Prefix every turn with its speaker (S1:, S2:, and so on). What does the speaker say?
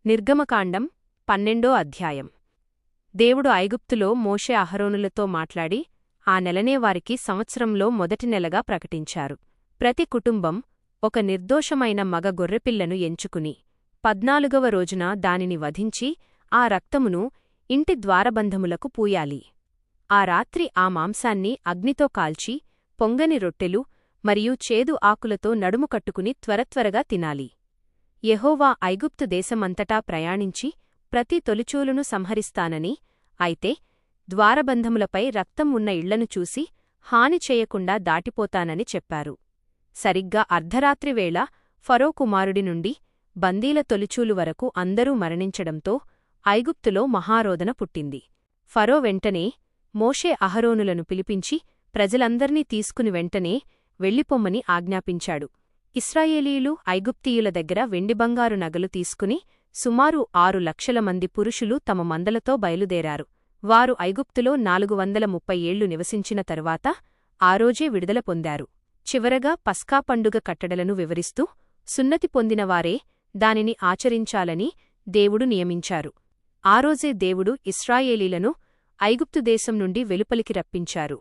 S1: నిర్గమకాండం 12వ అధ్యాయం. దేవుడు ఐగుప్తులో మోషే అహరోనులతో మాట్లాడి ఆ నెలనే వారికి సంవత్సరంలో మొదటి నెలగా ప్రకటించారు. ప్రతి కుటుంబం ఒక నిర్దోషమైన మగ గొర్రెపిల్లను ఎంచుకుని 14వ రోజున దానిని వధించి ఆ రక్తమును ఇంటి ద్వారబంధములకు పూయాలి. ఆ రాత్రి ఆ మాంసాన్ని అగ్నితో కాల్చి పొంగని రొట్టెలు మరియు చేదు ఆకులతో నడుము కట్టుకుని త్వరత్వరగా తినాలి. యెహోవా ఐగుప్తు దేశమంతటా ప్రయాణించి ప్రతి తొలిచూలును సంహరిస్తానని, అయితే ద్వారబంధములపై రక్తం ఉన్న ఇళ్లను చూసి హాని చేయకుండా దాటిపోతానని చెప్పారు. సరిగ్గా అర్ధరాత్రివేళ ఫరో కుమారుడి నుండి బందీల తొలిచూలు వరకు అందరూ మరణించడంతో ఐగుప్తులో మహారోదన పుట్టింది. ఫరో వెంటనే మోషే అహరోనులను పిలిపించి ప్రజలందర్నీ తీసుకుని వెంటనే వెళ్ళిపొమ్మని ఆజ్ఞాపించాడు. ఇశ్రాయేలీయులు ఐగుప్తీయుల దగ్గర వెండిబంగారు నగలు తీసుకుని సుమారు 6,00,000 మంది పురుషులు తమ మందలతో బయలుదేరారు. వారు ఐగుప్తులో 430 ఏళ్లు నివసించిన తరువాత ఆ రోజే విడుదల పొందారు. చివరగా పస్కా పండుగ కట్టడలను వివరిస్తూ సున్నతి పొందినవారే దానిని ఆచరించాలని దేవుడు నియమించారు. ఆ రోజే దేవుడు ఇశ్రాయేలీలను ఐగుప్తు దేశం నుండి వెలుపలికి రప్పించారు.